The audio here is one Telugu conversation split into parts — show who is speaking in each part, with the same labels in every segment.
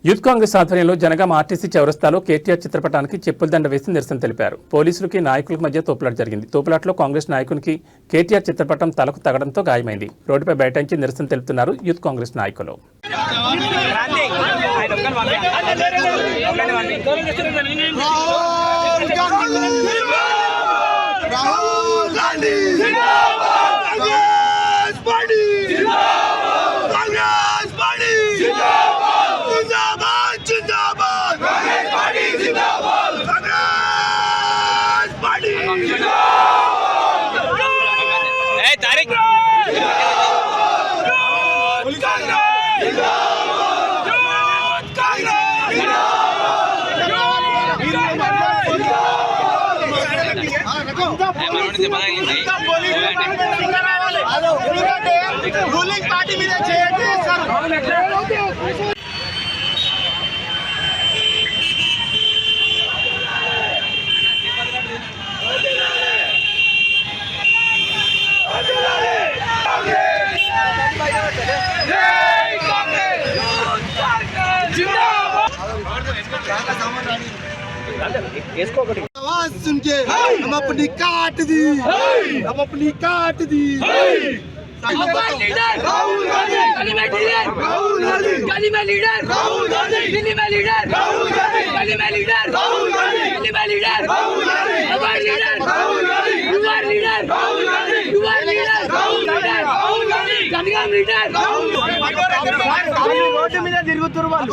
Speaker 1: యూత్ కాంగ్రెస్ ఆధ్వర్యంలో జనగామ ఆర్టీసీ చౌరస్తాలో కేటీఆర్ చిత్రపటానికి చెప్పుల దండ వేసి నిరసన తెలిపారు. పోలీసులకి నాయకులకు మధ్య తోపులాట జరిగింది. తోపులాటలో కాంగ్రెస్ నాయకునికి కేటీఆర్ చిత్రపటం తలకు తగడంతో గాయమైంది. రోడ్డుపై బైఠాయించి నిరసన తెలుపుతున్నారు యూత్ కాంగ్రెస్ నాయకులు.
Speaker 2: రూలింగ్ పార్టీ మీద చేయండి సార్. आवाज सुन के हम अपनी काट दी, हम अपनी काट दी।
Speaker 3: राहुल गांधी गली में लीडर, राहुल गांधी गली में लीडर, राहुल गांधी दिल्ली में लीडर, राहुल गांधी गली में लीडर, राहुल गांधी दिल्ली में लीडर, राहुल गांधी हमारे लीडर, राहुल गांधी युवा लीडर, राहुल गांधी युवा leader, Rahul Gandhi, Rahul Gandhi Jangaon leader, Rahul road మీద తిరుగుతురు వాళ్ళు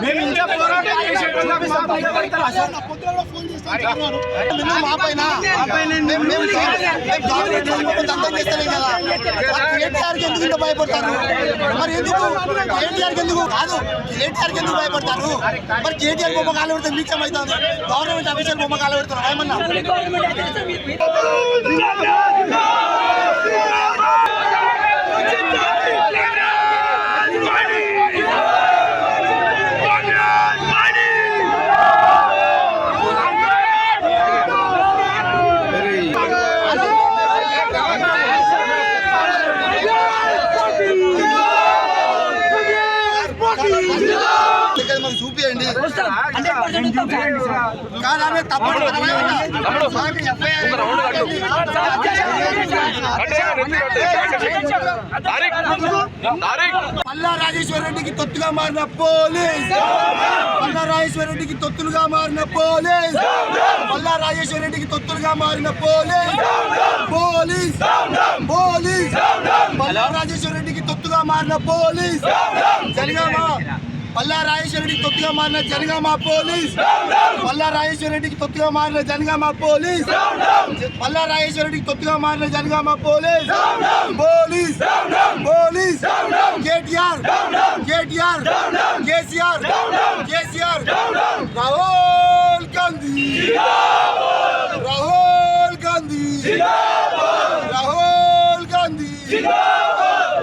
Speaker 3: మేము ఇంకా పోరాటం ఎందుకు భయపడతారు? మరి ఎందుకు కేటీఆర్కి ఎందుకు కాదు, కేటీఆర్కి ఎందుకు భయపడతారు? మరి కేటీఆర్ బొమ్మ కాలు పెడితే మీకేమవుతుంది? గవర్నమెంట్ ఆఫీసర్ బొమ్మ కాలు పెడతారు ఏమన్నా? చూపియండి కాదు తప్పదు. పల్లా రాజేశ్వర రెడ్డికి తొత్తుగా మారిన పోలీస్, పల్లా రాజేశ్వర రెడ్డికి తొత్తులుగా మారిన పోలీస్, పల్లా రాజేశ్వర రెడ్డికి తొత్తులుగా మారిన police, police police Palla Rajeshwara రెడ్డికి తొత్తుగా మారిన పోలీస్ జనగామ, పల్లా రాజేశ్వర రెడ్డికి తొత్తుగా మారిన జనగామ పోలీస్, పల్లా రాజేశ్వర రెడ్డికి తొత్తుగా మారిన జనగామ పోలీస్, పల్లా రాజేశ్వర రెడ్డికి తొత్తుగా మారిన Janagama police, police police KTR KTR KCR KCR Rahul Gandhi Rahul Gandhi Rahul Gandhi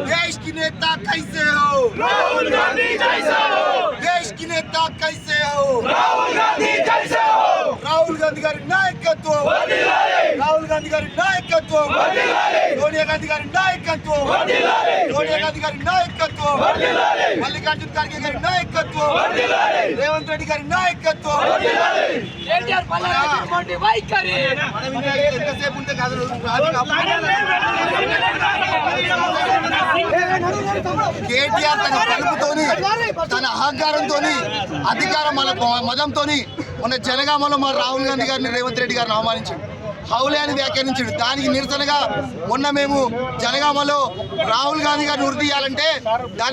Speaker 3: देश की नेता कैसे हो? राहुल गांधी जैसे हो। देश की नेता कैसे हो? राहुल गांधी जैसे हो। राहुल गांधी गारी नायकत्व, राहुल गांधी गारी नायकत्व, सोनिया गांधी गारी नायकत्व, सोनिया गांधी गारी नायकत्व, मल्लिकार्जुन खड़गे गारी नायकत्व, रेवंत रेड्डी गारी नायकत्व, केटीआर पल्ला मोटी వైఖరి ఎంతసేపు ఉంటే కాదు కేటీఆర్ తన పలుకుతోని తన అహంకారంతోని అధికారం మదంతోని మొన్న జనగామలో మా రాహుల్ గాంధీ గారిని రేవంత్ రెడ్డి గారిని అవమానించాడు, హౌలే అని వ్యాఖ్యానించాడు. దానికి నిరసనగా మొన్న మేము జనగామలో రాహుల్ గాంధీ గారిని ఉరిదీయాలంటే